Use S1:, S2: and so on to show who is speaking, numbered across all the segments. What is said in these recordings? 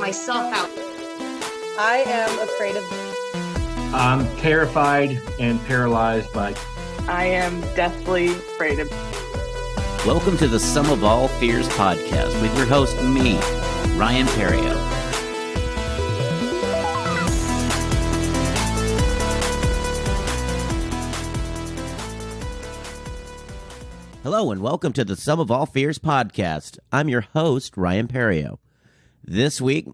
S1: myself out.
S2: I am afraid of...
S3: I'm terrified and paralyzed by...
S4: I am deathly afraid of...
S5: Welcome to the Sum of All Fears podcast with your host, me, Ryan Perrio. Hello and welcome to the Sum of All Fears podcast. I'm your host, Ryan Perrio. This week,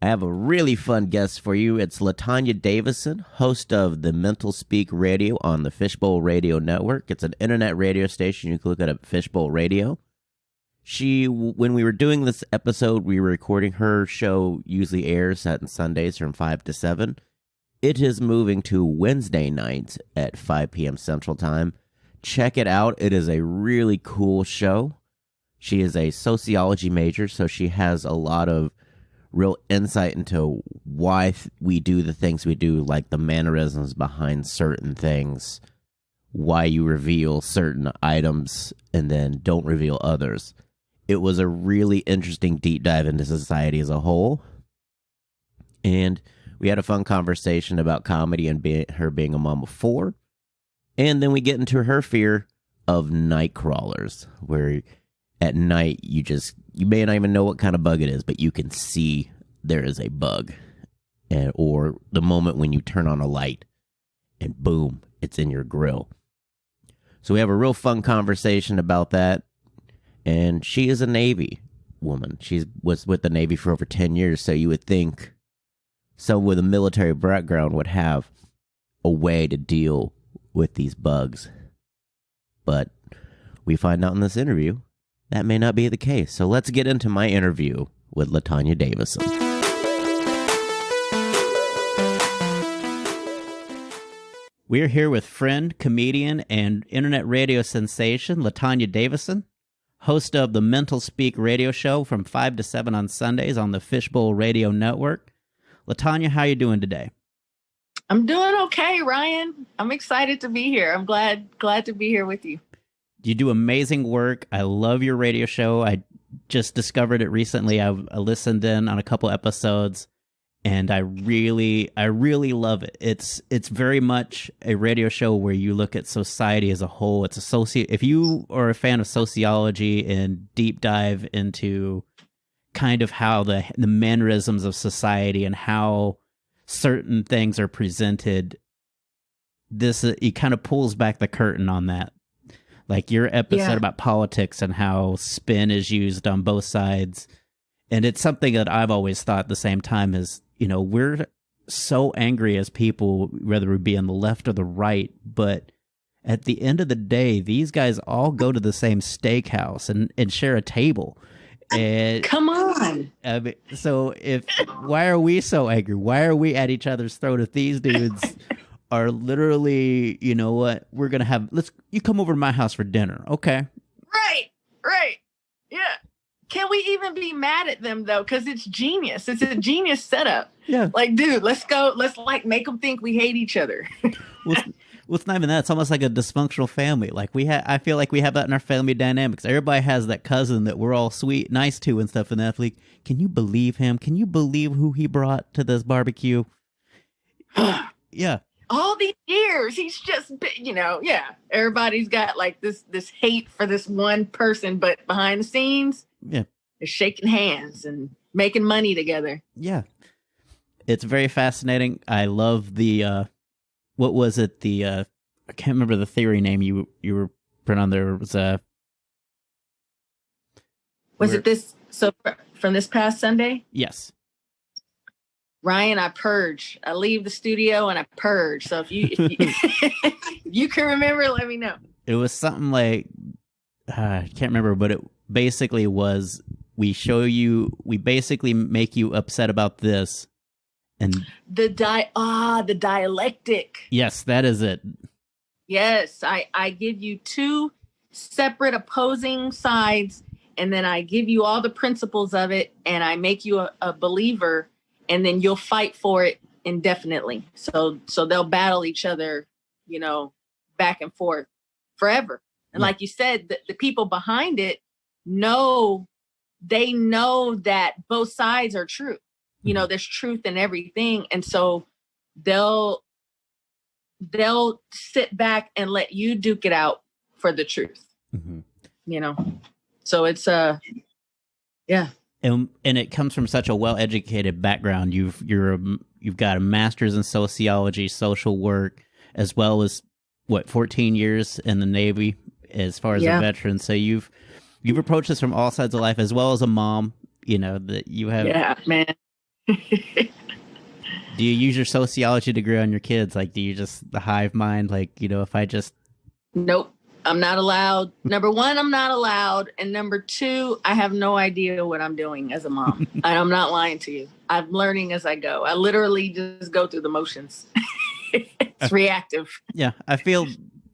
S5: I have a really fun guest for you. It's Tonya Davison, host of the Mental Speak Radio on the Fishbowl Radio Network. It's an internet radio station. You can look it up at Fishbowl Radio. When we were doing this episode, we were recording her show, usually airs on Sundays from 5 to 7. It is moving to Wednesday nights at 5 p.m. Central Time. Check it out. It is a really cool show. She is a sociology major, so she has a lot of real insight into why we do the things we do, like the mannerisms behind certain things, why you reveal certain items and then don't reveal others. It was a really interesting deep dive into society as a whole. And we had a fun conversation about comedy and her being a mom of 4. And then we get into her fear of night crawlers, where at night you may not even know what kind of bug it is, but you can see there is a bug. Or the moment when you turn on a light and boom, it's in your grill. So we have a real fun conversation about that. And she is a Navy woman. She was with the Navy for over 10 years, so you would think someone with a military background would have a way to deal with these bugs. But we find out in this interview that may not be the case. So let's get into my interview with Tonya Davison. We're here with friend, comedian, and internet radio sensation Tonya Davison, host of the Mental Speak radio show from 5 to 7 on Sundays on the Fishbowl Radio Network. Tonya, how you doing today?
S4: I'm doing okay, Ryan. I'm excited to be here. I'm glad to be here with you.
S5: You do amazing work. I love your radio show. I just discovered it recently. I listened in on a couple episodes, and I really love it. It's very much a radio show where you look at society as a whole. If you are a fan of sociology and deep dive into kind of how the mannerisms of society and how certain things are presented, this it kind of pulls back the curtain on that. Like your episode about politics and how spin is used on both sides. And it's something that I've always thought at the same time is, we're so angry as people, whether we be on the left or the right, but at the end of the day, these guys all go to the same steakhouse and share a table. And
S4: come on.
S5: So why are we so angry? Why are we at each other's throat if these dudes are literally, you know what, we're going to have, you come over to my house for dinner. Okay.
S4: Right. Yeah. Can we even be mad at them though? Cause it's genius. It's a genius setup.
S5: Yeah.
S4: Like, dude, let's go. Let's make them think we hate each other.
S5: Well, it's not even that. It's almost like a dysfunctional family. Like I feel like we have that in our family dynamics. Everybody has that cousin that we're all sweet, nice to and stuff. And then like, can you believe him? Can you believe who he brought to this barbecue? Yeah.
S4: All these years, he's just, everybody's got like this hate for this one person, but behind the scenes, they're shaking hands and making money together.
S5: Yeah. It's very fascinating. I love the, what was it? I can't remember the theory name you were put on there. It was
S4: it this? So from this past Sunday?
S5: Yes.
S4: Ryan, I purge. I leave the studio and I purge. So if you if you can remember, let me know.
S5: It was something like I can't remember, but it basically was we basically make you upset about this. And
S4: the dialectic.
S5: Yes, that is it.
S4: Yes, I give you 2 separate opposing sides, and then I give you all the principles of it, and I make you a believer, and then you'll fight for it indefinitely. So they'll battle each other, back and forth forever. And like you said, the people behind it know that both sides are true. you know, there's truth in everything. And so they'll sit back and let you duke it out for the truth, you know? So it's, yeah.
S1: And it comes from such a well-educated background. You've got a master's in sociology, social work, as well as 14 years in the Navy as far as a veteran. So you've approached this from all sides of life, as well as a mom. You know that you have.
S4: Yeah, man.
S1: Do you use your sociology degree on your kids? Like, do you just the hive mind? Like, you know, if I just.
S4: Nope. I'm not allowed. Number one, I'm not allowed. And number two, I have no idea what I'm doing as a mom. I'm not lying to you. I'm learning as I go. I literally just go through the motions. It's reactive.
S1: Yeah, I feel,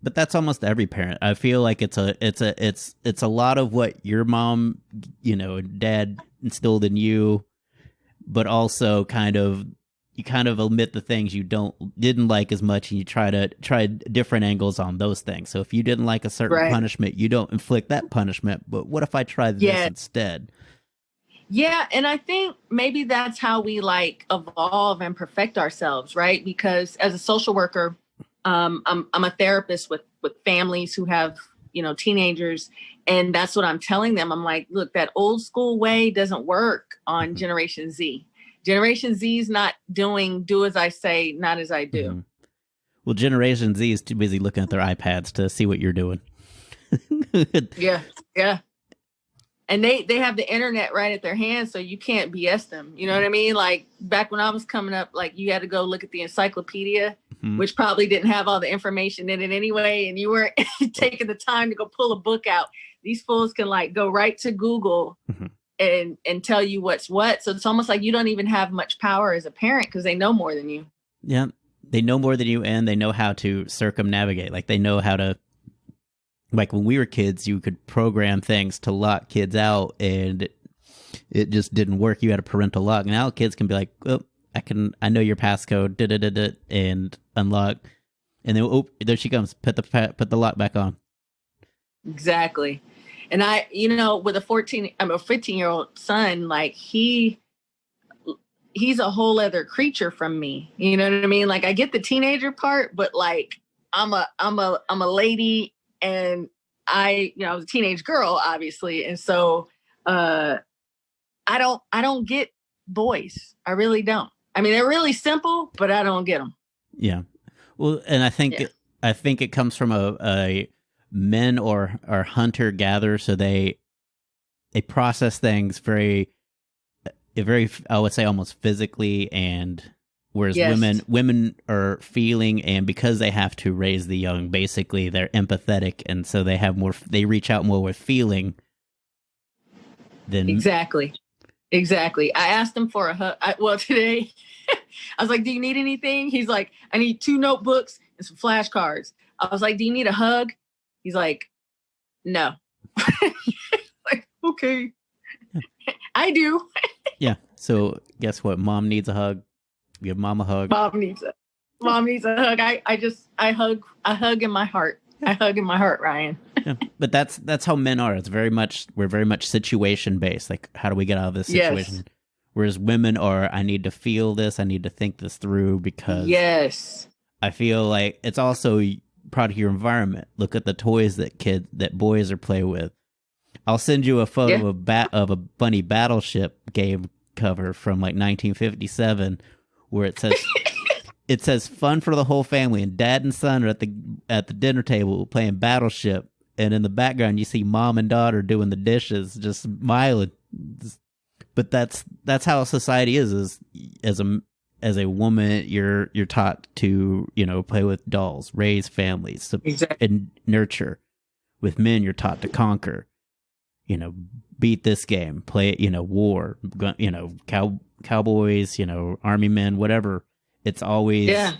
S1: but that's almost every parent. I feel like it's a lot of what your mom, you know, and dad instilled in you, but also you kind of omit the things you didn't like as much, and you try different angles on those things. So if you didn't like a certain punishment, you don't inflict that punishment. But what if I try this instead?
S4: Yeah, and I think maybe that's how we like evolve and perfect ourselves, right? Because as a social worker, I'm a therapist with families who have, you know, teenagers, and that's what I'm telling them. I'm like, look, that old school way doesn't work on Generation Z. Generation Z is not doing do as I say, not as I do.
S1: Mm-hmm. Well, Generation Z is too busy looking at their iPads to see what you're doing.
S4: Yeah. And they have the internet right at their hands, so you can't BS them. You know what I mean? Like back when I was coming up, like you had to go look at the encyclopedia, which probably didn't have all the information in it anyway, and you weren't taking the time to go pull a book out. These fools can like go right to Google and tell you what's what. So it's almost like you don't even have much power as a parent because they know more than you.
S1: Yeah, they know more than you, and they know how to circumnavigate. Like they know how to, like when we were kids, you could program things to lock kids out, and it just didn't work. You had a parental lock. Now kids can be like, oh, I know your passcode, and unlock, and then oh, there she comes. Put the lock back on.
S4: Exactly. And I, you know, with a 15-year-old son, like he's a whole other creature from me. You know what I mean? Like I get the teenager part, but like I'm a lady, and I was a teenage girl, obviously. And so I don't get boys. I really don't. I mean, they're really simple, but I don't get them.
S1: Yeah. Well, and I think it comes from a men or hunter gatherer, so they process things very, I would say, almost physically, and whereas women are feeling, and because they have to raise the young, basically they're empathetic, and so they reach out more with feeling than
S4: exactly. I asked him for a hug. Today I was like, do you need anything? He's like, I need 2 notebooks and some flashcards. I was like, do you need a hug? He's like, no. Like, okay. I do.
S1: Yeah. So guess what? Mom needs a hug. Give mom a hug.
S4: Mom needs a hug. I hug in my heart. I hug in my heart, Ryan.
S1: Yeah. But that's how men are. We're very much situation based. Like, how do we get out of this situation? Yes. Whereas women are, I need to feel this. I need to think this through, because I feel like it's also part of your environment. Look at the toys that boys are playing with. I'll send you a photo of a funny Battleship game cover from like 1957, where it says fun for the whole family, and dad and son are at the dinner table playing Battleship, and in the background you see mom and daughter doing the dishes, just smiling. But that's how society is as a woman, you're taught to, play with dolls, raise families, and nurture. With men, you're taught to conquer, beat this game, play, war, cowboys, army men, whatever. It's always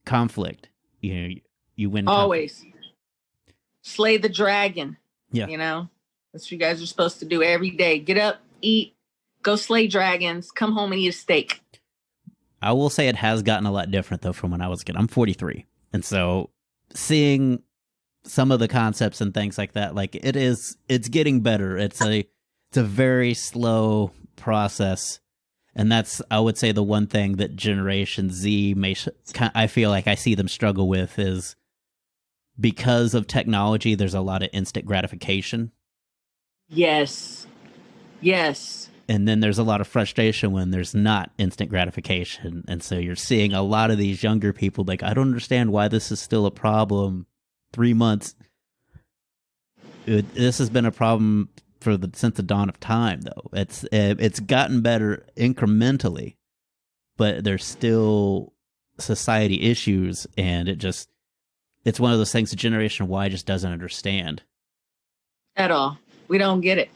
S1: conflict. You win.
S4: Always. Conflict. Slay the dragon.
S1: Yeah.
S4: That's what you guys are supposed to do every day. Get up, eat, go slay dragons, come home and eat a steak.
S1: I will say it has gotten a lot different, though, from when I was a kid. I'm 43. And so seeing some of the concepts and things like that, like it's getting better. It's a very slow process. And that's, I would say, the one thing that Generation Z I feel like I see them struggle with is because of technology, there's a lot of instant gratification.
S4: Yes. Yes.
S1: And then there's a lot of frustration when there's not instant gratification. And so you're seeing a lot of these younger people like, I don't understand why this is still a problem 3 months. This has been a problem since the dawn of time, though. It's gotten better incrementally, but there's still society issues, and it's one of those things that Generation Y just doesn't understand
S4: at all. We don't get it.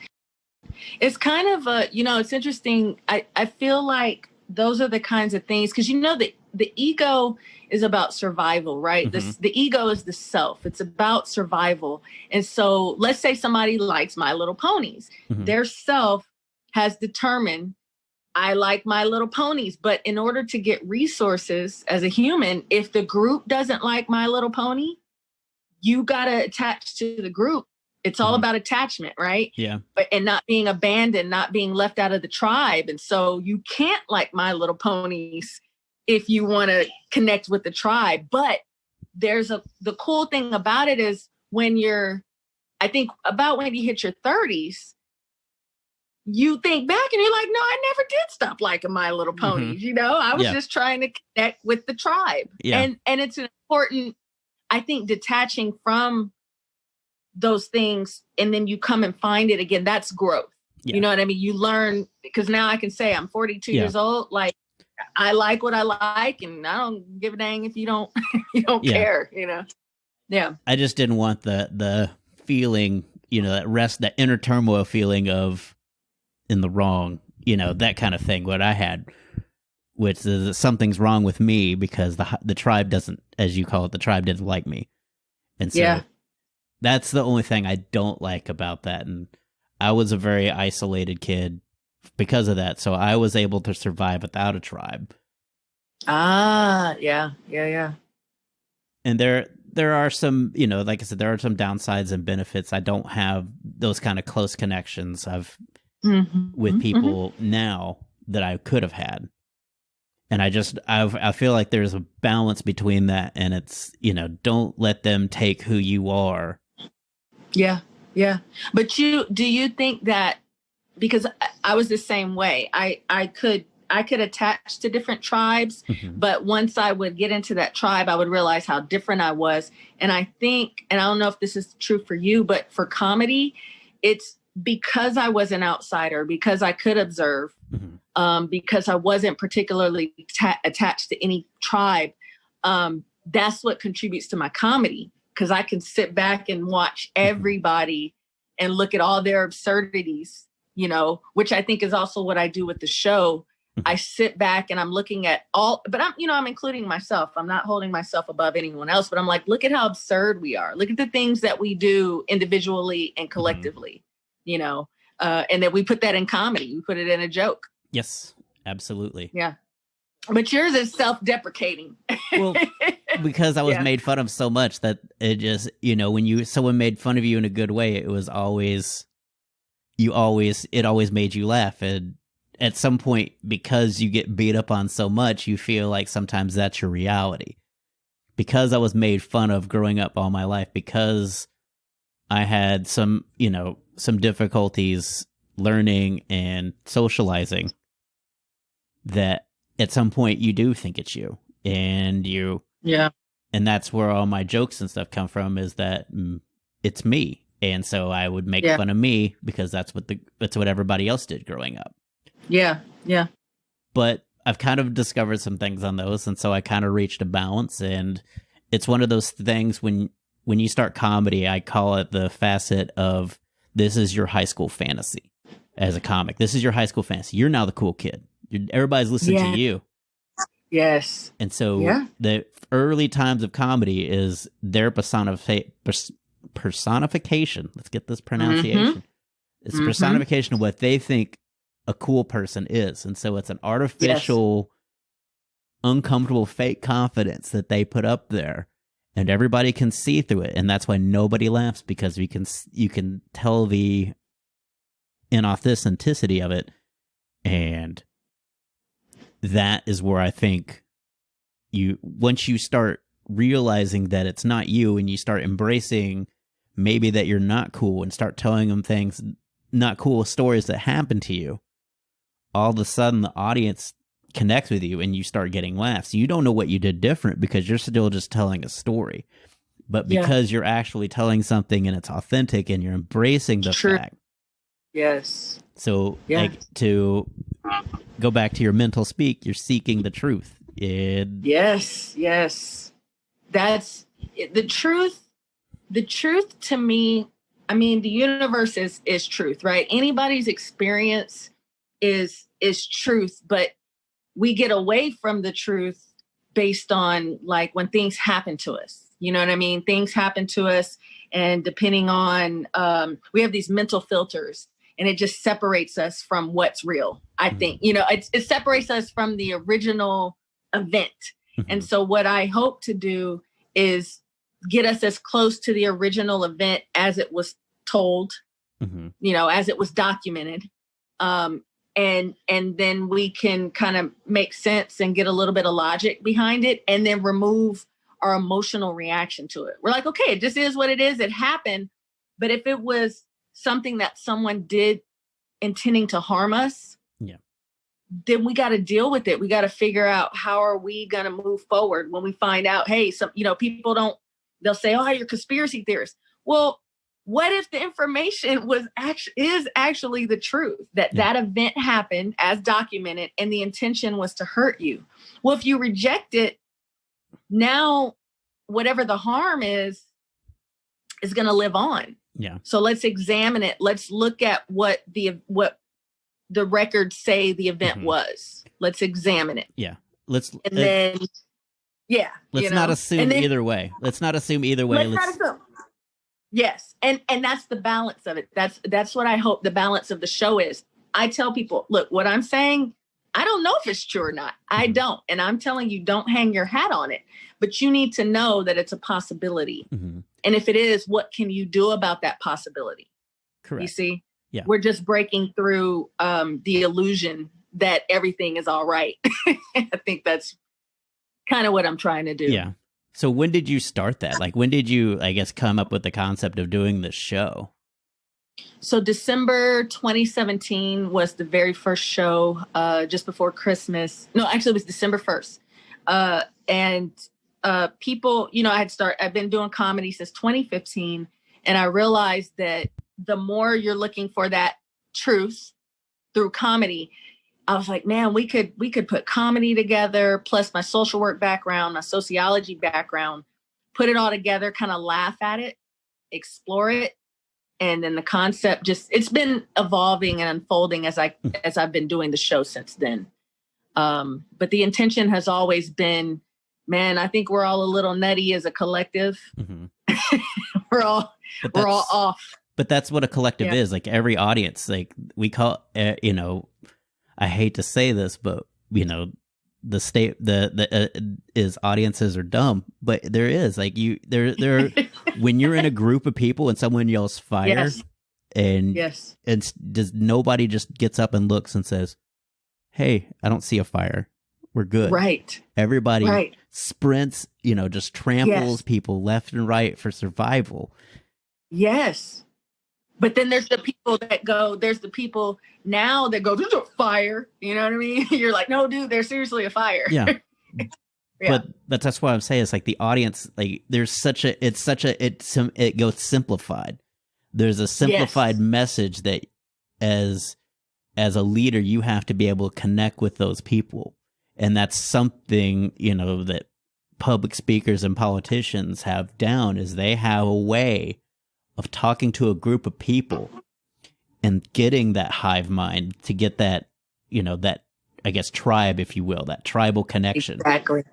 S4: It's kind of it's interesting. I feel like those are the kinds of things, because the ego is about survival, right? Mm-hmm. The ego is the self. It's about survival. And so let's say somebody likes My Little Ponies. Mm-hmm. Their self has determined, I like My Little Ponies. But in order to get resources as a human, if the group doesn't like My Little Pony, you got to attach to the group. It's all about attachment, right?
S1: Yeah.
S4: And not being abandoned, not being left out of the tribe. And so you can't like My Little Ponies if you want to connect with the tribe. But the cool thing about it is when you hit your 30s, you think back and you're like, no, I never did stop liking My Little Ponies. Mm-hmm. I was just trying to connect with the tribe. Yeah. And it's an important, I think, detaching from those things, and then you come and find it again. That's growth. Yeah. You know what I mean? You learn, because now I can say I'm 42 years old. Like, I like what I like, and I don't give a dang if you don't care, Yeah.
S1: I just didn't want the feeling, that inner turmoil feeling of in the wrong, that kind of thing, what I had, which is that something's wrong with me because the tribe doesn't, as you call it, the tribe didn't like me. And so that's the only thing I don't like about that. And I was a very isolated kid because of that. So I was able to survive without a tribe.
S4: Yeah.
S1: And there are some, like I said, there are some downsides and benefits. I don't have those kind of close connections with people now that I could have had. And I feel like there's a balance between that, and it's, don't let them take who you are.
S4: Yeah. Yeah. But do you think that, because I was the same way, I could attach to different tribes, but once I would get into that tribe, I would realize how different I was. And I think, and I don't know if this is true for you, but for comedy, it's because I was an outsider, because I could observe, because I wasn't particularly attached to any tribe. That's what contributes to my comedy, because I can sit back and watch everybody and look at all their absurdities, which I think is also what I do with the show. I sit back and I'm looking at but I'm including myself. I'm not holding myself above anyone else, but I'm like, look at how absurd we are. Look at the things that we do individually and collectively, and then we put that in comedy. We put it in a joke.
S1: Yes, absolutely.
S4: Yeah. But yours is self-deprecating.
S1: Well, because I was made fun of so much that it just, when someone made fun of you in a good way, it was always made you laugh. And at some point, because you get beat up on so much, you feel like sometimes that's your reality. Because I was made fun of growing up all my life, because I had some difficulties learning and socializing, that at some point you do think it's you, and and that's where all my jokes and stuff come from, is that it's me. And so I would make fun of me because that's what everybody else did growing up.
S4: Yeah. Yeah.
S1: But I've kind of discovered some things on those. And so I kind of reached a balance, and it's one of those things when you start comedy, I call it the facet of, this is your high school fantasy as a comic. This is your high school fantasy. You're now the cool kid. Everybody's listening to you.
S4: Yes.
S1: And so the early times of comedy is their personification. Let's get this pronunciation. It's personification of what they think a cool person is. And so it's an artificial, uncomfortable, fake confidence that they put up there, and everybody can see through it. And that's why nobody laughs, because you can tell the inauthenticity of it. And that is where I think once you start realizing that it's not you and you start embracing maybe that you're not cool and start telling them things, not cool stories that happen to you, all of a sudden the audience connects with you and you start getting laughs. You don't know what you did different because you're still just telling a story. But because you're actually telling something and it's authentic and you're embracing the fact.
S4: Yes.
S1: So like to go back to your mental speak, you're seeking the truth.
S4: Yes. That's the truth. The truth to me, I mean, the universe is truth, right? Anybody's experience is truth, but we get away from the truth based on like when things happen to us. You know what I mean? Things happen to us, and depending on, we have these mental filters, and it just separates us from what's real. I think, you know, it separates us from the original event. And so what I hope to do is get us as close to the original event as it was told, you know, as it was documented. And then we can kind of make sense and get a little bit of logic behind it, and then remove our emotional reaction to it. We're like, okay, it just is what it is. It happened. But if it was something that someone did intending to harm us, then we got to deal with it. We got to figure out how are we going to move forward when we find out, hey, some, you know, people they'll say, oh, you're a conspiracy theorist. Well, what if the information is actually the truth, that event happened as documented and the intention was to hurt you? Well, if you reject it, now whatever the harm is going to live on.
S1: Yeah.
S4: So let's examine it. Let's look at what the records say the event was. Let's examine it.
S1: Yeah.
S4: Let's not
S1: assume either way. Let's not assume either way.
S4: Not assume. Yes. And that's the balance of it. That's what I hope the balance of the show is. I tell people, look, what I'm saying, I don't know if it's true or not. I don't. And I'm telling you, don't hang your hat on it. But you need to know that it's a possibility. And if it is, what can you do about that possibility?
S1: Correct.
S4: You see?
S1: Yeah.
S4: We're just breaking through the illusion that everything is all right. I think that's kind of what I'm trying to do.
S1: Yeah. So when did you start that? Like, when did you, I guess, come up with the concept of doing this show?
S4: So December 2017 was the very first show, just before Christmas. No, actually it was December 1st. And people, you know, I've been doing comedy since 2015. And I realized that the more you're looking for that truth through comedy, I was like, man, we could put comedy together, plus my social work background, my sociology background, put it all together, kind of laugh at it, explore it. And then the concept it's been evolving and unfolding as I've been doing the show since then. But the intention has always been, man, I think we're all a little nutty as a collective. we're all off.
S1: But that's what a collective is. Like every audience, like we call, you know, I hate to say this, but you know, the state, is audiences are dumb, but there is like there when you're in a group of people and someone yells fire, and does nobody just gets up and looks and says, "Hey, I don't see a fire. We're good."
S4: Right.
S1: Everybody sprints, you know, just tramples people left and right for survival.
S4: Yes. But then there's the people that go, there's a fire. You know what I mean? You're like, no, dude, there's seriously a fire.
S1: Yeah. But that's what I'm saying. It's like the audience, like it goes simplified. There's a simplified message that as a leader, you have to be able to connect with those people. And that's something, you know, that public speakers and politicians have down, is they have a way of talking to a group of people and getting that hive mind to get that, you know, that, I guess, tribe, if you will, that tribal connection.
S4: Exactly.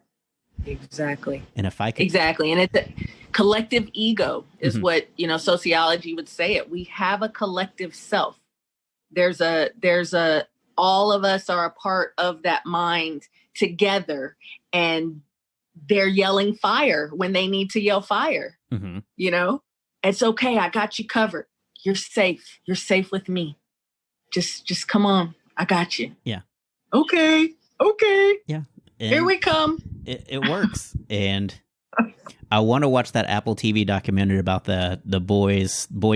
S1: And if I could...
S4: Exactly. And it's a collective ego is what, you know, sociology would say it. We have a collective self. There's all of us are a part of that mind together, and they're yelling fire when they need to yell fire. You know? It's okay. I got you covered. You're safe. You're safe with me. Just come on. I got you.
S1: Yeah.
S4: Okay. Okay.
S1: Yeah.
S4: Here we come.
S1: It works. And I want to watch that Apple TV documentary about the boy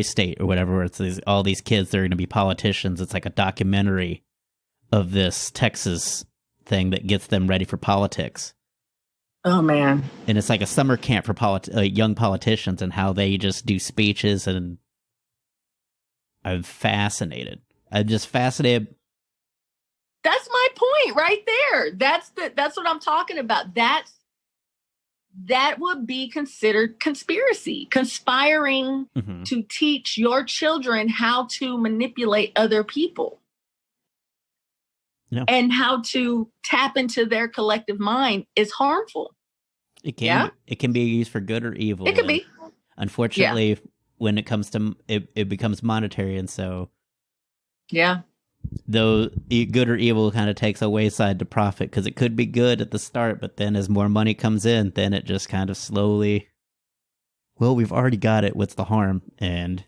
S1: state or whatever. It's all these kids that are going to be politicians. It's like a documentary of this Texas thing that gets them ready for politics.
S4: Oh, man.
S1: And it's like a summer camp for young politicians and how they just do speeches. And I'm fascinated. I'm just fascinated.
S4: That's my point right there. That's what I'm talking about. That would be considered conspiracy, conspiring to teach your children how to manipulate other people. Yeah. And how to tap into their collective mind is harmful.
S1: It can be used for good or evil.
S4: It could be.
S1: Unfortunately, when it comes to it becomes monetary, and so though good or evil kind of takes a wayside to profit, because it could be good at the start, but then as more money comes in, then it just kind of slowly, well, we've already got it. What's the harm? And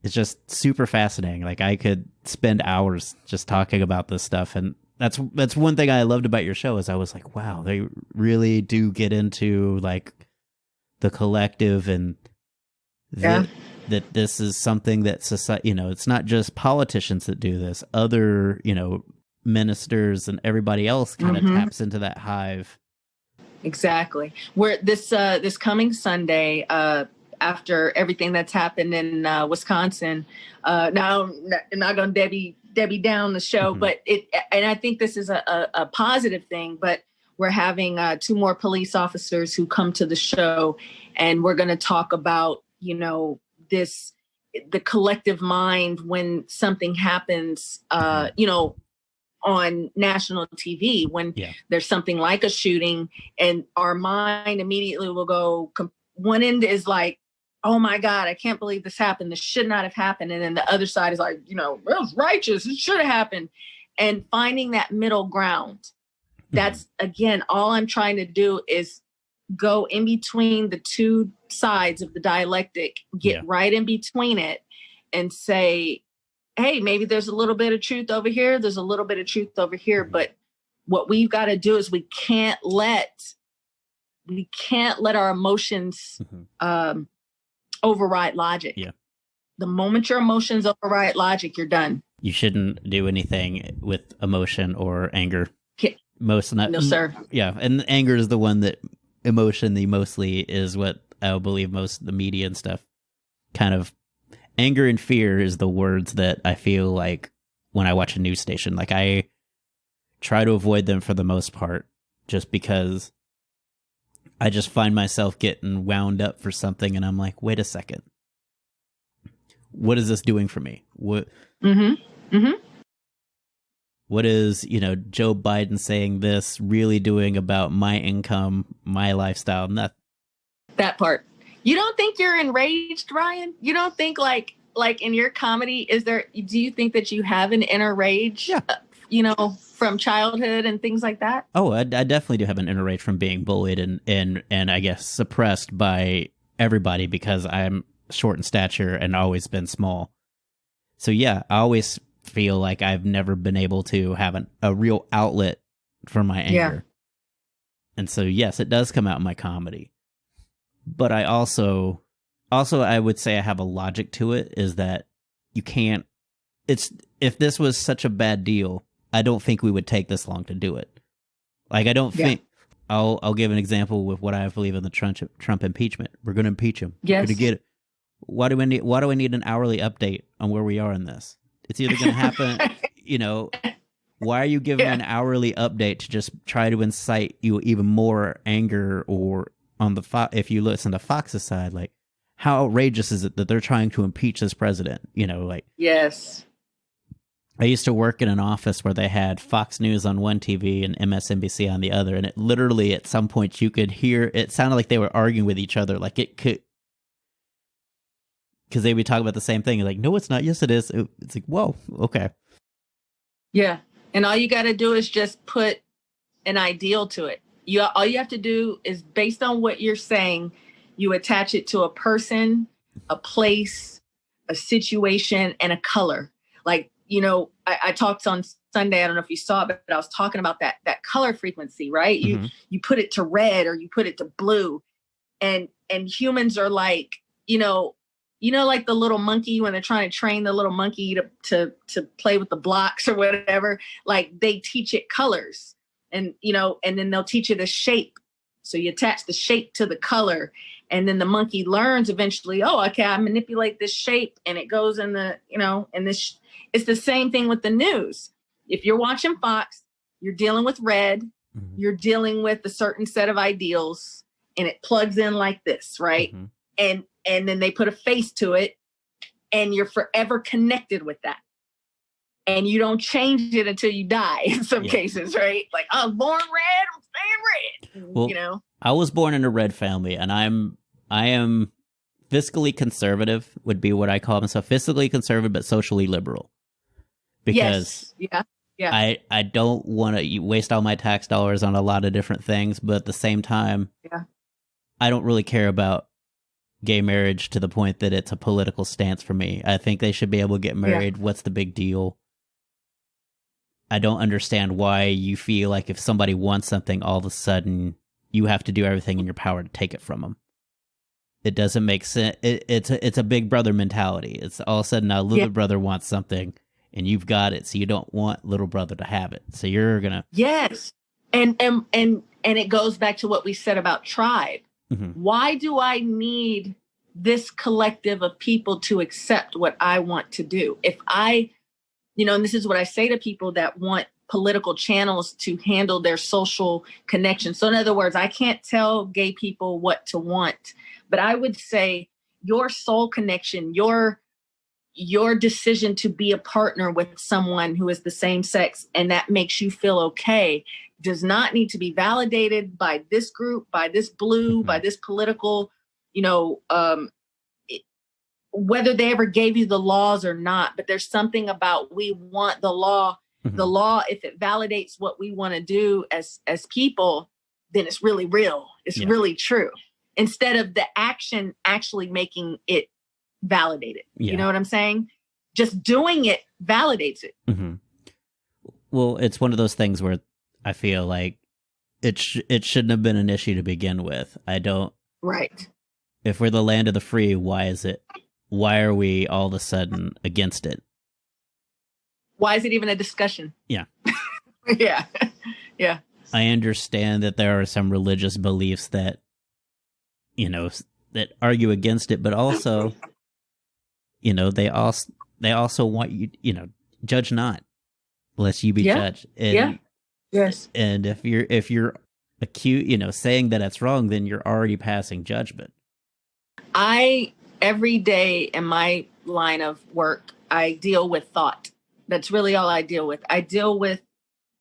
S1: it's just super fascinating. Like, I could spend hours just talking about this stuff. And that's one thing I loved about your show is I was like, wow, they really do get into like the collective and that this is something that society, it's not just politicians that do this. Other, ministers and everybody else kind of taps into that hive. Exactly.
S4: Where this coming Sunday, after everything that's happened in Wisconsin, now I'm not going to Debbie down the show, but and I think this is a positive thing, but we're having 2 more police officers who come to the show, and we're going to talk about, the collective mind when something happens, on national TV, when there's something like a shooting, and our mind immediately will go, one end is like, oh my God, I can't believe this happened. This should not have happened. And then the other side is like, it was righteous. It should have happened. And finding that middle ground, that's, again, all I'm trying to do is go in between the two sides of the dialectic, get right in between it and say, hey, maybe there's a little bit of truth over here. There's a little bit of truth over here. But what we've got to do is we can't let our emotions override logic. Yeah. The moment your emotions override logic, you're done.
S1: You shouldn't do anything with emotion or anger.
S4: No, sir.
S1: Yeah. And anger is the one that mostly is what I believe most of the media and stuff kind of. Anger and fear is the words that I feel like when I watch a news station. Like, I try to avoid them for the most part, just because I just find myself getting wound up for something, and I'm like, wait a second. What is this doing for me? What is, Joe Biden saying this really doing about my income, my lifestyle? Nothing.
S4: That part. You don't think you're enraged, Ryan? You don't think like in your comedy, do you think that you have an inner rage, from childhood and things like that?
S1: Oh, I definitely do have an inner rage from being bullied and I guess suppressed by everybody because I'm short in stature and always been small. So yeah, I always feel like I've never been able to have a real outlet for my anger. Yeah. And so yes, it does come out in my comedy. But I also I would say I have a logic to it, is that you can't, if this was such a bad deal, I don't think we would take this long to do it. Like, I don't think, I'll give an example with what I believe in the Trump impeachment. We're going to impeach him.
S4: Yes.
S1: We're going to get it. Why do I need an hourly update on where we are in this? It's either going to happen, why are you giving an hourly update to just try to incite you even more anger? Or if you listen to Fox's side, like, how outrageous is it that they're trying to impeach this president?
S4: Yes.
S1: I used to work in an office where they had Fox News on one TV and MSNBC on the other, and it literally, at some point, you could hear it sounded like they were arguing with each other, like it could, because they would talk about the same thing. Like, no, it's not. Yes, it is. It's like, whoa, okay.
S4: Yeah, and all you got to do is just put an ideal to it. All you have to do is, based on what you're saying, you attach it to a person, a place, a situation, and a color. Like, I talked on Sunday, I don't know if you saw it, but I was talking about that color frequency, right?
S1: Mm-hmm.
S4: You put it to red or you put it to blue, and humans are like, like the little monkey when they're trying to train the little monkey to play with the blocks or whatever, like they teach it colors and then they'll teach it a shape. So you attach the shape to the color and then the monkey learns eventually, oh, okay, I manipulate this shape and it goes in the, and this, it's the same thing with the news. If you're watching Fox, you're dealing with red,
S1: mm-hmm.
S4: you're dealing with a certain set of ideals and it plugs in like this, right?
S1: Mm-hmm.
S4: And then they put a face to it and you're forever connected with that. And you don't change it until you die in some cases, right? Like, I was born red, I'm staying red.
S1: Well, I was born in a red family and I am fiscally conservative would be what I call myself. Fiscally conservative, but socially liberal. Because I don't want to waste all my tax dollars on a lot of different things, but at the same time, I don't really care about gay marriage to the point that it's a political stance for me. I think they should be able to get married. What's the big deal? I don't understand why you feel like if somebody wants something, all of a sudden you have to do everything in your power to take it from them. It doesn't make sense. It's a big brother mentality. It's all of a sudden now little brother wants something and you've got it, so you don't want little brother to have it. So you're gonna
S4: and it goes back to what we said about tribe.
S1: Mm-hmm.
S4: Why do I need this collective of people to accept what I want to do? If I, and this is what I say to people that want political channels to handle their social connections. So in other words, I can't tell gay people what to want, but I would say your soul connection, your decision to be a partner with someone who is the same sex and that makes you feel okay does not need to be validated by this group, by this blue, by this political, whether they ever gave you the laws or not. But there's something about we want the law.
S1: Mm-hmm.
S4: The law, if it validates what we want to do as people, then it's really real. It's really true. Instead of the action actually making it validated.
S1: Yeah.
S4: You know what I'm saying? Just doing it validates it.
S1: Mm-hmm. Well, it's one of those things where I feel like it shouldn't have been an issue to begin with. I don't.
S4: Right.
S1: If we're the land of the free, why are we all of a sudden against it?
S4: Why is it even a discussion?
S1: Yeah.
S4: Yeah.
S1: I understand that there are some religious beliefs that, that argue against it, but also, they also want you, judge not, lest you be judged. And,
S4: Yes.
S1: And if you're saying that it's wrong, then you're already passing judgment.
S4: Every day in my line of work, I deal with thought. That's really all I deal with. I deal with,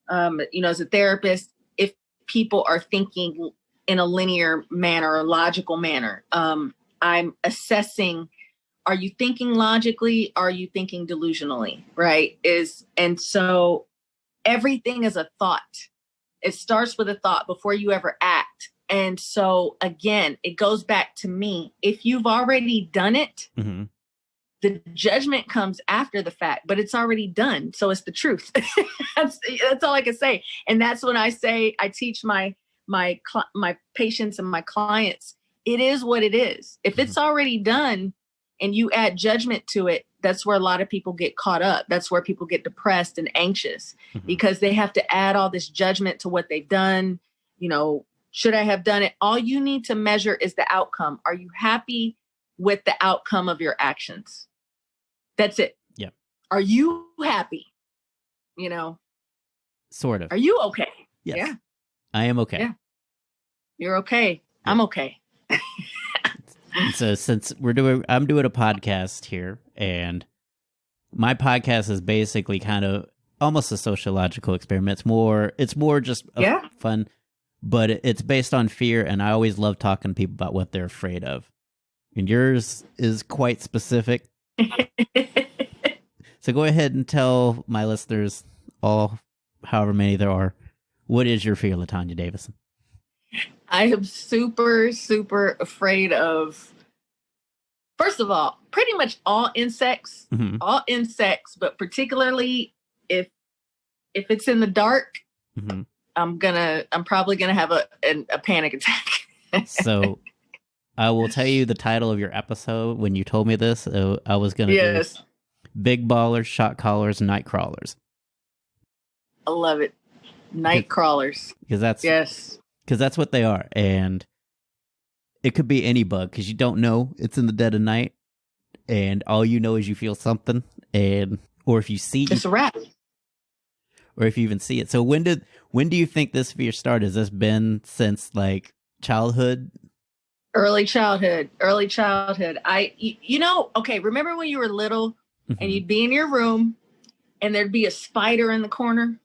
S4: as a therapist, if people are thinking in a linear manner, a logical manner, I'm assessing, are you thinking logically? Are you thinking delusionally? Right? And so everything is a thought. It starts with a thought before you ever act. And so again, it goes back to me. If you've already done it,
S1: mm-hmm.
S4: the judgment comes after the fact, but it's already done. So it's the truth. That's all I can say. And that's when I teach my patients and my clients, it is what it is. If it's already done and you add judgment to it, that's where a lot of people get caught up. That's where people get depressed and anxious because they have to add all this judgment to what they've done. Should I have done it? All you need to measure is the outcome. Are you happy with the outcome of your actions? That's it.
S1: Yeah.
S4: Are you happy?
S1: Sort of.
S4: Are you okay?
S1: Yes.
S4: Yeah.
S1: I am okay.
S4: Yeah. You're okay. Yeah. I'm okay.
S1: So since I'm doing a podcast here, and my podcast is basically kind of almost a sociological experiment. It's more just fun, but it's based on fear, and I always love talking to people about what they're afraid of. And yours is quite specific. So go ahead and tell my listeners, however many there are, what is your fear, Tonya Davison?
S4: I am super, super afraid of First of all, pretty much all insects, but particularly if it's in the dark, I'm probably gonna have a panic attack.
S1: So I will tell you the title of your episode. When you told me this, I was gonna do Big Ballers, Shot Callers, Night Crawlers.
S4: I love it. Night crawlers.
S1: Because that's what they are. And it could be any bug, because you don't know. It's in the dead of night, and all you know is you feel something, or if you see
S4: it's a rat.
S1: Or if you even see it. So when do you think this fear started? Has this been since like childhood?
S4: Early childhood. Okay, remember when you were little and you'd be in your room and there'd be a spider in the corner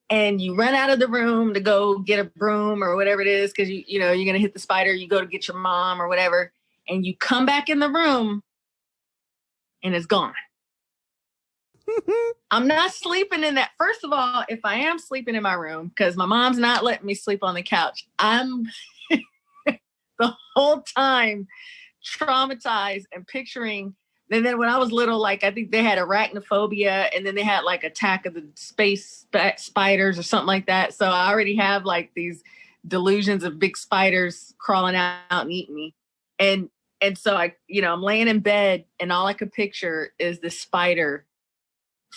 S4: and you run out of the room to go get a broom or whatever it is, because you're going to hit the spider. You go to get your mom or whatever, and you come back in the room and it's gone. I'm not sleeping in that. First of all, if I am sleeping in my room, because my mom's not letting me sleep on the couch, I'm the whole time traumatized and picturing. And then when I was little, like, I think they had arachnophobia, and then they had like Attack of the Space Spiders or something like that. So I already have like these delusions of big spiders crawling out and eating me. And so I'm laying in bed, and all I could picture is the spider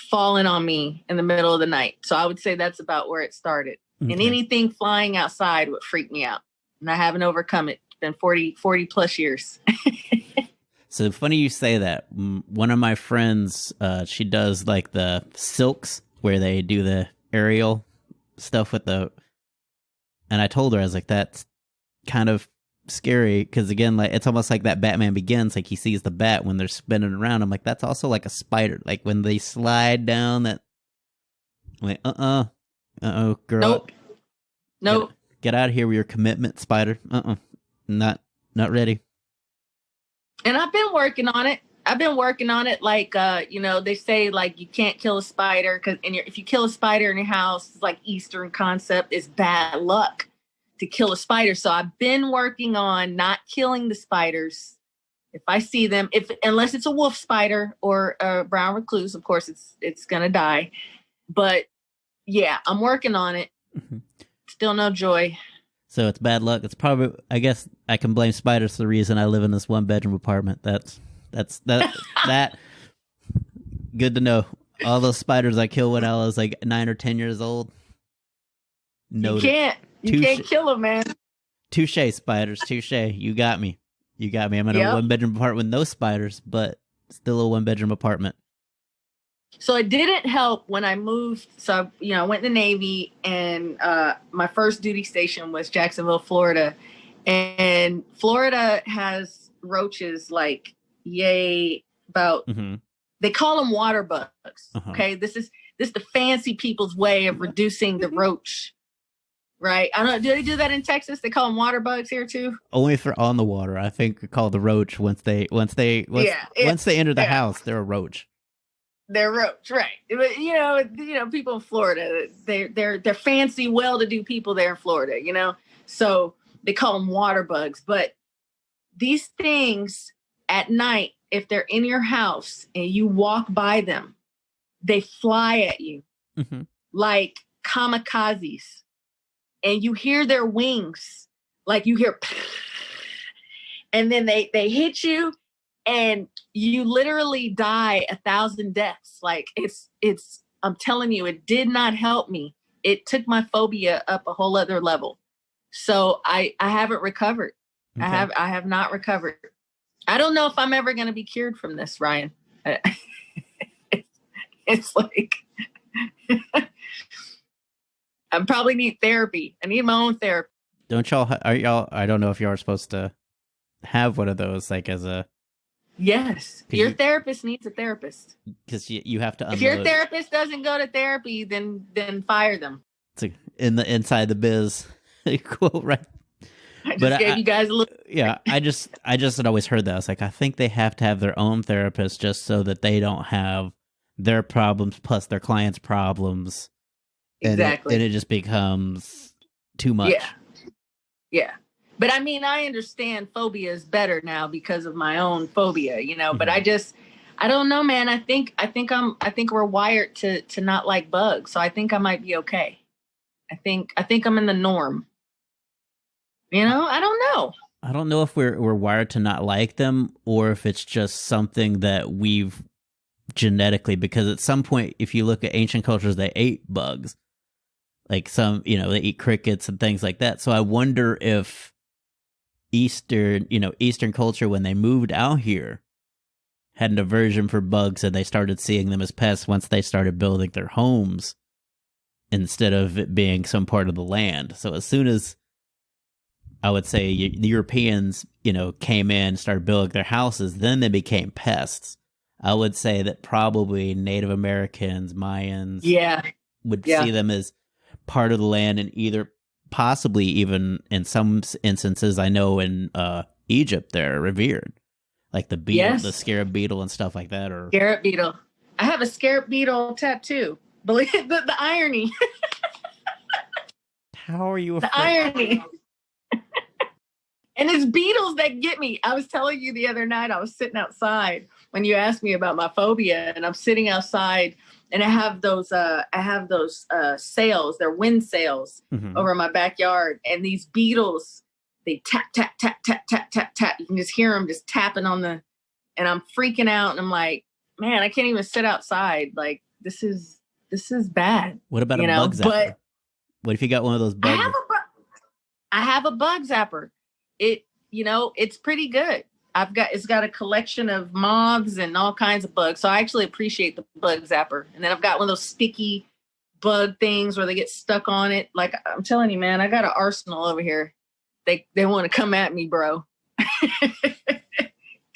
S4: falling on me in the middle of the night. So I would say that's about where it started. Okay. And anything flying outside would freak me out. And I haven't overcome it. It's been 40 plus years.
S1: So funny you say that. One of my friends, she does like the silks where they do the aerial stuff with and I told her, I was like, that's kind of scary, because again, like, it's almost like that Batman Begins, like he sees the bat when they're spinning around. I'm like, that's also like a spider, like when they slide down that, I'm like, girl,
S4: nope,
S1: get out of here with your commitment, spider. Not ready.
S4: And I've been working on it. Like, they say like you can't kill a spider, because if you kill a spider in your house, it's like Eastern concept, it's bad luck to kill a spider. So I've been working on not killing the spiders. If I see them, unless it's a wolf spider or a brown recluse, of course it's gonna die. But yeah, I'm working on it. Still no joy.
S1: So it's bad luck. It's probably, I guess I can blame spiders for the reason I live in this 1-bedroom apartment. That's that. Good to know. All those spiders I killed when I was like 9 or 10 years old.
S4: You can't kill them, man.
S1: Touche, spiders. Touche. You got me. I'm in a 1-bedroom apartment with no spiders, but still a 1-bedroom apartment.
S4: So it didn't help when I moved. So, I went in the Navy, and my first duty station was Jacksonville, Florida. And Florida has roaches like about, they call them water bugs. Okay. This is the fancy people's way of reducing the roach. Right. I don't know. Do they do that in Texas? They call them water bugs here too?
S1: Only if they're on the water. I think we call the roach once they enter the house, they're a roach.
S4: They're roach, right? But people in Florida, they're fancy, well-to-do people there in Florida. So they call them water bugs. But these things at night, if they're in your house and you walk by them, they fly at you like kamikazes, and you hear their wings, like you hear, and then they hit you. And you literally die 1,000 deaths. Like I'm telling you, it did not help me. It took my phobia up a whole other level. So I haven't recovered. Okay. I have not recovered. I don't know if I'm ever going to be cured from this, Ryan. It's like, I probably need therapy. I need my own therapy.
S1: I don't know if y'all are supposed to have one of those, like as a,
S4: yes, your therapist needs a therapist.
S1: Because you have to unload.
S4: If your therapist doesn't go to therapy, then fire them.
S1: It's like in the Inside the Biz quote, right?
S4: I just gave you guys a look.
S1: Yeah, I just had always heard that. I was like, I think they have to have their own therapist just so that they don't have their problems plus their clients' problems.
S4: Exactly.
S1: And it just becomes too much.
S4: Yeah. But I mean, I understand phobia is better now because of my own phobia, you know, but I don't know, man. I think we're wired to not like bugs. So I think I might be okay. I think I'm in the norm. You know, I don't know.
S1: I don't know if we're wired to not like them or if it's just something that we've genetically, because at some point, if you look at ancient cultures, they ate bugs. Like some, you know, they eat crickets and things like that. So I wonder if Eastern culture, when they moved out here, had an aversion for bugs and they started seeing them as pests once they started building their homes instead of it being some part of the land. So as soon as, I would say, the Europeans, you know, came in, started building their houses, then they became pests. I would say that probably Native Americans, Mayans, would see them as part of the land, and either possibly even in some instances, I know in Egypt, they're revered. Like the beetle, the scarab beetle and stuff like that. Or
S4: scarab beetle. I have a scarab beetle tattoo. Believe the irony.
S1: How are you afraid?
S4: The irony. And it's beetles that get me. I was telling you the other night, I was sitting outside when you asked me about my phobia, and I'm sitting outside and I have those sails, they're wind sails over my backyard. And these beetles, they tap, tap, tap, tap, tap, tap, tap. You can just hear them just tapping on and I'm freaking out. And I'm like, man, I can't even sit outside. Like, this is bad.
S1: What about a bug zapper? But what if you got one of those bugs?
S4: I have a bug zapper. It's pretty good. It's got a collection of moths and all kinds of bugs. So I actually appreciate the bug zapper. And then I've got one of those sticky bug things where they get stuck on it. Like, I'm telling you, man, I got an arsenal over here. They want to come at me, bro.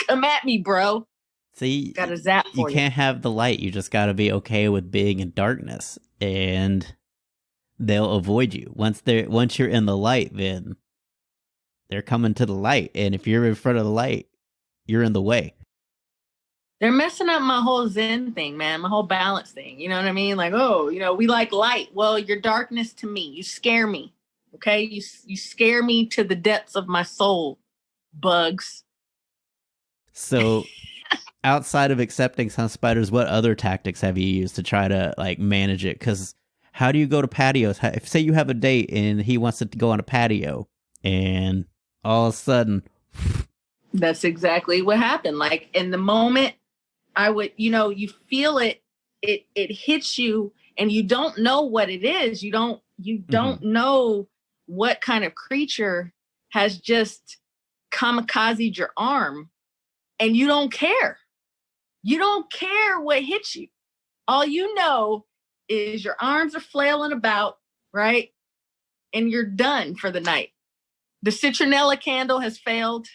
S4: Come at me, bro.
S1: See,
S4: got a zap for you.
S1: You can't have the light. You just got to be okay with being in darkness, and they'll avoid you. Once you're in the light, then they're coming to the light. And if you're in front of the light, you're in the way.
S4: They're messing up my whole Zen thing, man, my whole balance thing. You know what I mean? Like, oh, you know, we like light. Well, you're darkness to me. You scare me. Okay? You scare me to the depths of my soul, bugs.
S1: So outside of accepting some spiders, what other tactics have you used to try to like manage it? Because how do you go to patios? Say you have a date and he wants to go on a patio, and all of a sudden,
S4: that's exactly what happened. Like, in the moment, I would, you feel it hits you, and you don't know what it is. You don't know what kind of creature has just kamikazed your arm, and you don't care. You don't care what hits you. All you know is your arms are flailing about, right? And you're done for the night. The citronella candle has failed.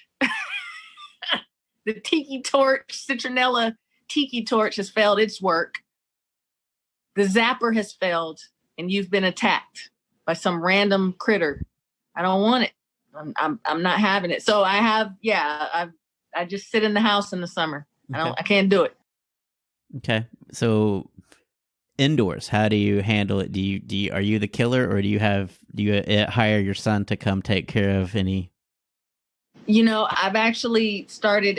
S4: The citronella tiki torch has failed its work. The zapper has failed, and you've been attacked by some random critter. I don't want it. I'm not having it. So I just sit in the house in the summer.
S1: Okay.
S4: I can't do it.
S1: Okay. So indoors, how do you handle it? Are you the killer, or do you hire your son to come take care of any?
S4: I've actually started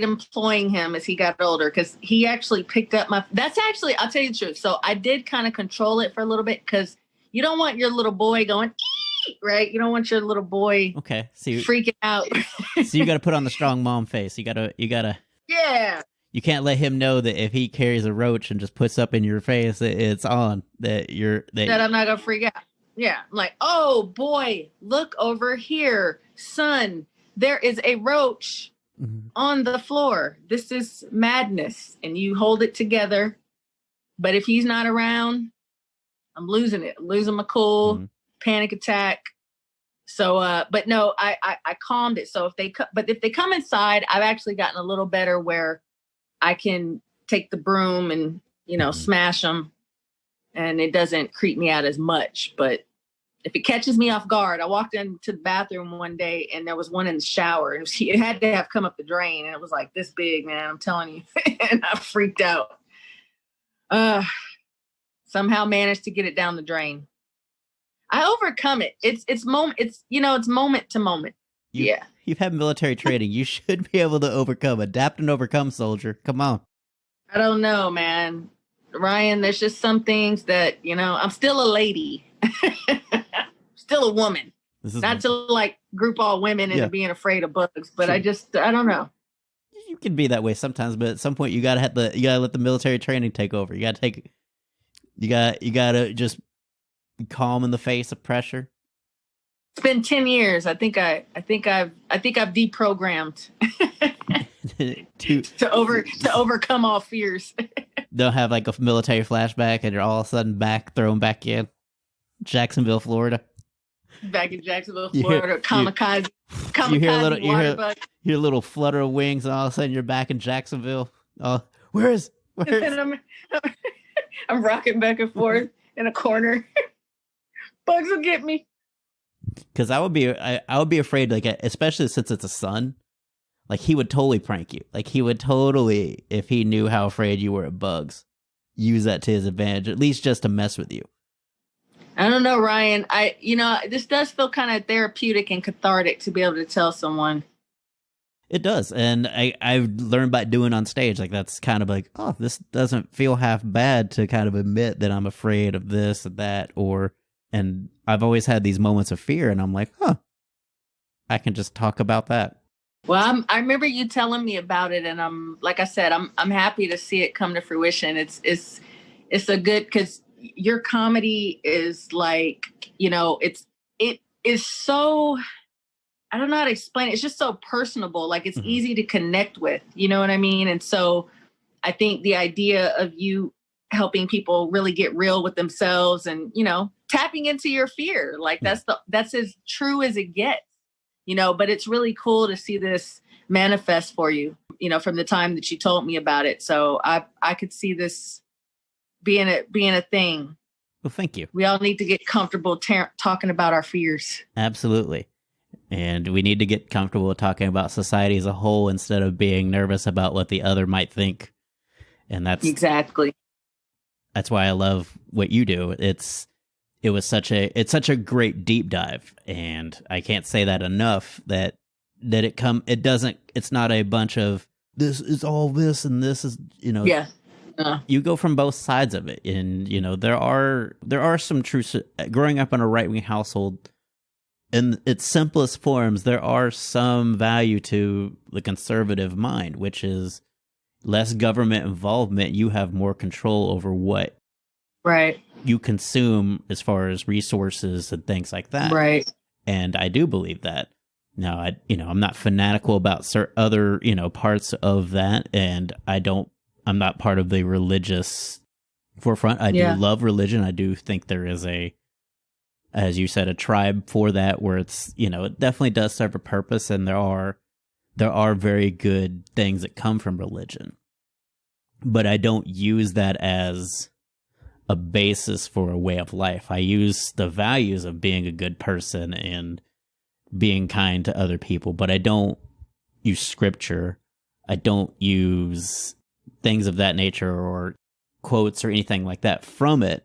S4: employing him as he got older, because he actually picked up I'll tell you the truth. So I did kind of control it for a little bit, because you don't want your little boy going, ee! Right? You don't want your little boy freaking out.
S1: So you got to put on the strong mom face. You got to.
S4: Yeah.
S1: You can't let him know that if he carries a roach and just puts up in your face, it's on, that
S4: I'm not going to freak out. Yeah. I'm like, oh boy, look over here, son. There is a roach on the floor. This is madness. And you hold it together. But if he's not around, I'm losing it. I'm losing my cool, panic attack. So, but no, I calmed it. So if they come inside, I've actually gotten a little better where I can take the broom and, smash them, and it doesn't creep me out as much. But if it catches me off guard, I walked into the bathroom one day and there was one in the shower, and it had to have come up the drain, and it was like this big, man, I'm telling you. And I freaked out. Somehow managed to get it down the drain. I overcome it. It's moment. It's moment to moment.
S1: You've had military training. You should be able to overcome. Adapt and overcome, soldier. Come on.
S4: I don't know, man. Ryan, there's just some things that, I'm still a lady. Still a woman. Not to like group all women into being afraid of bugs, but I don't know.
S1: You can be that way sometimes, but at some point you gotta let the military training take over. You gotta just be calm in the face of pressure.
S4: It's been 10 years. I think I've deprogrammed to overcome all fears.
S1: They'll have like a military flashback and you're all of a sudden thrown back in Jacksonville, Florida.
S4: Back in Jacksonville, Florida, kamikaze
S1: you hear a little flutter of wings, and all of a sudden you're back in Jacksonville. Oh, where's?
S4: And I'm rocking back and forth in a corner. Bugs will get me.
S1: Because I would be afraid, like, especially since it's a son. Like, he would totally prank you. Like, he would totally, if he knew how afraid you were of bugs, use that to his advantage, at least just to mess with you.
S4: I don't know, Ryan. This does feel kind of therapeutic and cathartic to be able to tell someone.
S1: It does. And I've learned by doing on stage, like, that's kind of like, oh, this doesn't feel half bad to kind of admit that I'm afraid of this or that, and I've always had these moments of fear, and I'm like, I can just talk about that.
S4: Well, I remember you telling me about it, and I'm happy to see it come to fruition. It's a good, because your comedy is like, it is so, I don't know how to explain it. It's just so personable. Like, it's easy to connect with, you know what I mean? And so I think the idea of you helping people really get real with themselves and, tapping into your fear, like that's as true as it gets, but it's really cool to see this manifest for you, from the time that you told me about it. So I could see this being a thing.
S1: Well, thank you.
S4: We all need to get comfortable talking about our fears.
S1: Absolutely. And we need to get comfortable talking about society as a whole instead of being nervous about what the other might think. And that's
S4: exactly.
S1: That's why I love what you do. It's such a great deep dive, and I can't say that enough that it's not a bunch of this is all this and this is,
S4: Yeah.
S1: You go from both sides of it, and there are some truths. Growing up in a right-wing household, in its simplest forms, there are some value to the conservative mind, which is less government involvement. You have more control over what you consume as far as resources and things like that.
S4: Right.
S1: And I do believe that. Now, I'm not fanatical about other parts of that, and I'm not part of the religious forefront. I do love religion. I do think there is as you said, a tribe for that, where it's, it definitely does serve a purpose, and there are very good things that come from religion. But I don't use that as a basis for a way of life. I use the values of being a good person and being kind to other people, but I don't use scripture. I don't use things of that nature or quotes or anything like that from it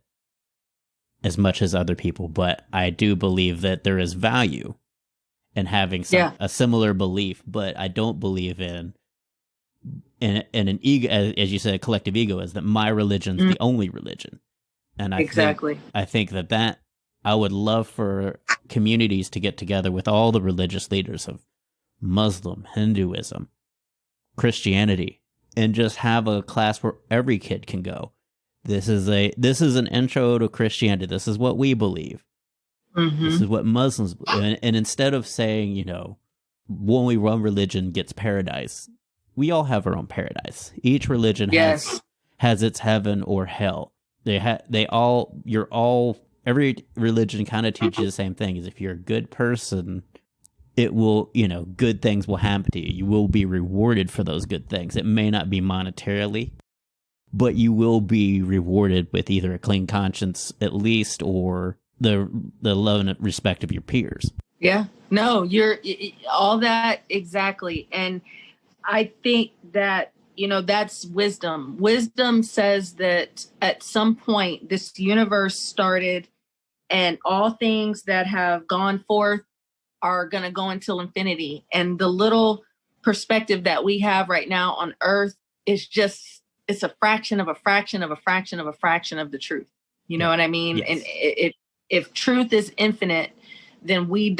S1: as much as other people. But I do believe that there is value in having a similar belief, but I don't believe in an ego, as you said, a collective ego, is that my religion's the only religion. And I think that I would love for communities to get together with all the religious leaders of Muslim, Hinduism, Christianity, and just have a class where every kid can go. This is an intro to Christianity. This is what we believe. Mm-hmm. This is what Muslims believe. And instead of saying, only one religion gets paradise, we all have our own paradise. Each religion has its heaven or hell. Every religion kind of teaches the same thing, is if you're a good person, it will, good things will happen to you. You will be rewarded for those good things. It may not be monetarily, but you will be rewarded with either a clean conscience, at least, or the love and respect of your peers.
S4: Yeah, no, you're all that exactly. And I think that, that's wisdom. Wisdom says that at some point this universe started and all things that have gone forth are going to go until infinity. And the little perspective that we have right now on earth is just, it's a fraction of a fraction of a fraction of a fraction of the truth. You know what I mean? Yes. And if truth is infinite, then we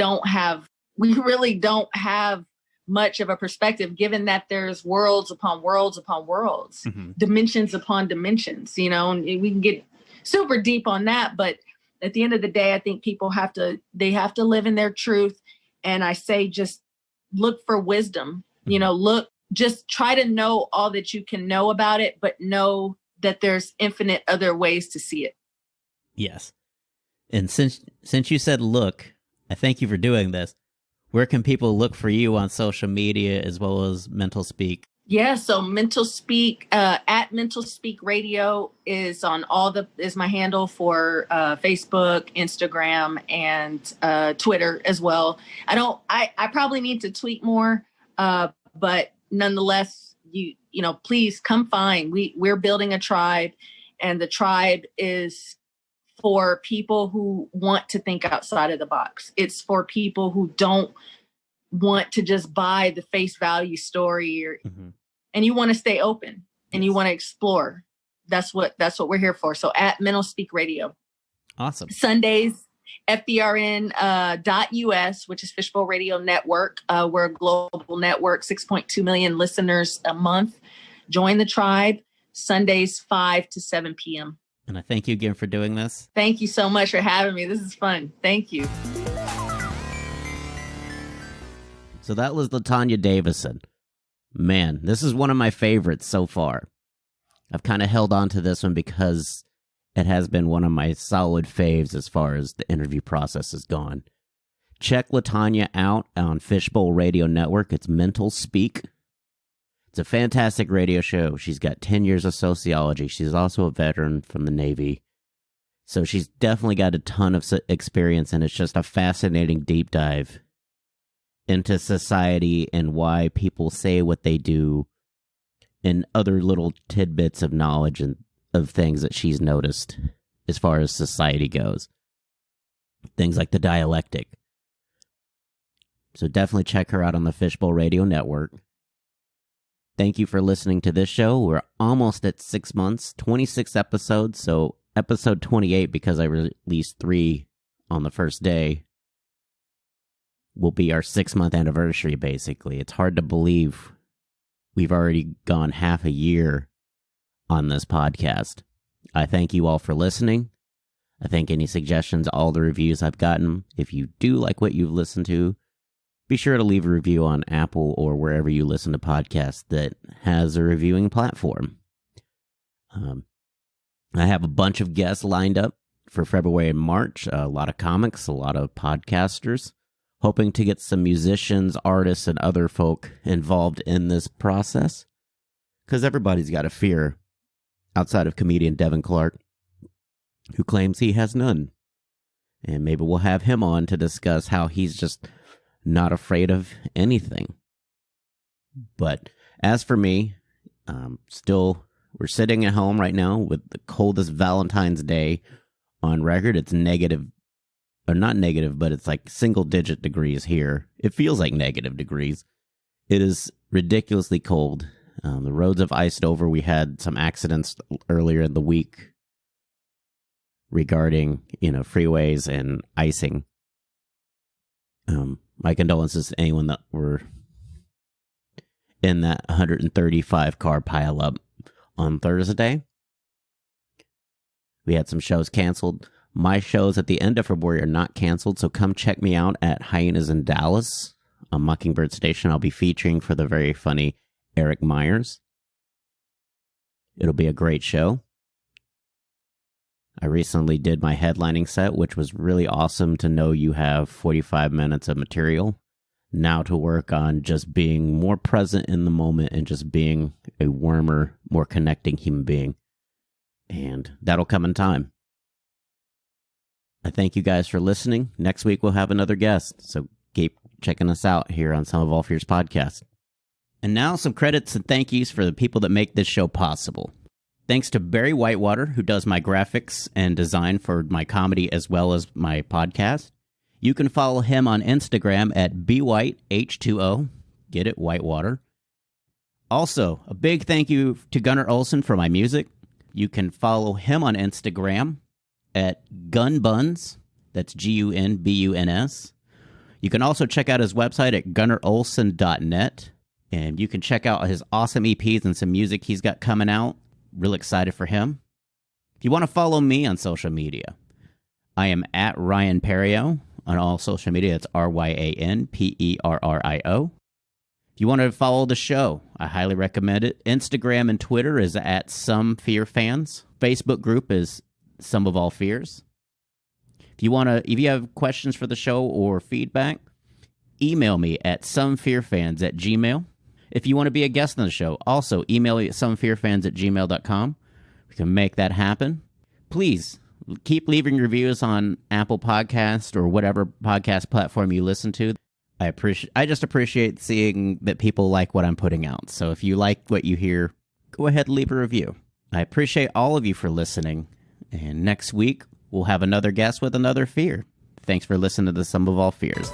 S4: really don't have much of a perspective, given that there's worlds upon worlds upon worlds, dimensions upon dimensions, you know, and we can get super deep on that. But at the end of the day, I think people have to live in their truth. And I say, just look for wisdom, you know, just try to know all that you can know about it, but know that there's infinite other ways to see it.
S1: Yes. And since you said, look, I thank you for doing this. Where can people look for you on social media as well as Mental Speak?
S4: Yeah, so Mental Speak, at Mental Speak Radio is on is my handle for Facebook, Instagram, and Twitter as well. I probably need to tweet more, but nonetheless, you know, please come find. We're building a tribe, and the tribe is for people who want to think outside of the box. It's for people who don't want to just buy the face value story, and you want to stay open and you want to explore. That's what we're here for. So at Mental Speak Radio.
S1: Awesome.
S4: Sundays, FBRN.us, which is Fishbowl Radio Network. We're a global network, 6.2 million listeners a month. Join the tribe, Sundays, 5 to 7 p.m.
S1: And I thank you again for doing this.
S4: Thank you so much for having me. This is fun. Thank you.
S5: So that was Tonya Davison. Man, this is one of my favorites so far. I've kind of held on to this one because it has been one of my solid faves as far as the interview process has gone. Check Tonya out on Fishbowl Radio Network. It's Mental Speak. It's a fantastic radio show. She's got 10 years of sociology. She's also a veteran from the Navy. So she's definitely got a ton of experience, and it's just a fascinating deep dive into society and why people say what they do, and other little tidbits of knowledge and of things that she's noticed as far as society goes. Things like the dialectic. So definitely check her out on the Fishbowl Radio Network. Thank you for listening to this show. We're almost at 6 months, 26 episodes. So episode 28, because I released 3 on the first day, will be our 6-month anniversary, basically. It's hard to believe we've already gone half a year on this podcast. I thank you all for listening. I thank any suggestions, all the reviews I've gotten. If you do like what you've listened to, be sure to leave a review on Apple or wherever you listen to podcasts that has a reviewing platform. I have a bunch of guests lined up for February and March. A lot of comics, a lot of podcasters. Hoping to get some musicians, artists, and other folk involved in this process. Because everybody's got a fear outside of comedian Devin Clark, who claims he has none. And maybe we'll have him on to discuss how he's just not afraid of anything. But as for me, we're sitting at home right now with the coldest Valentine's Day on record. It's negative, or not negative, but it's like single-digit degrees here. It feels like negative degrees. It is ridiculously cold. The roads have iced over. We had some accidents earlier in the week regarding, freeways and icing. My condolences to anyone that were in that 135 car pileup on Thursday. We had some shows canceled. My shows at the end of February are not canceled, so come check me out at Hyenas in Dallas on Mockingbird Station. I'll be featuring for the very funny Eric Myers. It'll be a great show. I recently did my headlining set, which was really awesome to know you have 45 minutes of material. Now to work on just being more present in the moment and just being a warmer, more connecting human being. And that'll come in time. I thank you guys for listening. Next week we'll have another guest, so keep checking us out here on Some of All Fears podcast. And now some credits and thank yous for the people that make this show possible.
S1: Thanks to Barry Whitewater, who does my graphics and design for my comedy as well as my podcast. You can follow him on Instagram at bwhiteh2o. Get it, Whitewater. Also, a big thank you to Gunnar Olsen for my music. You can follow him on Instagram at gunbuns. That's GUNBUNS. You can also check out his website at gunnarolsen.net. And you can check out his awesome EPs and some music he's got coming out. Real excited for him. If you want to follow me on social media, I am at Ryan Perio on all social media. It's RyanPerrio. If you want to follow the show, I highly recommend it. Instagram and Twitter is at Some Fear Fans. Facebook group is Some of All Fears. If you have questions for the show or feedback, email me at somefearfans@gmail.com. If you want to be a guest on the show, also email me at somefearfans@gmail.com. We can make that happen. Please keep leaving reviews on Apple Podcast or whatever podcast platform you listen to. I just appreciate seeing that people like what I'm putting out. So if you like what you hear, go ahead and leave a review. I appreciate all of you for listening. And next week, we'll have another guest with another fear. Thanks for listening to the Sum of All Fears.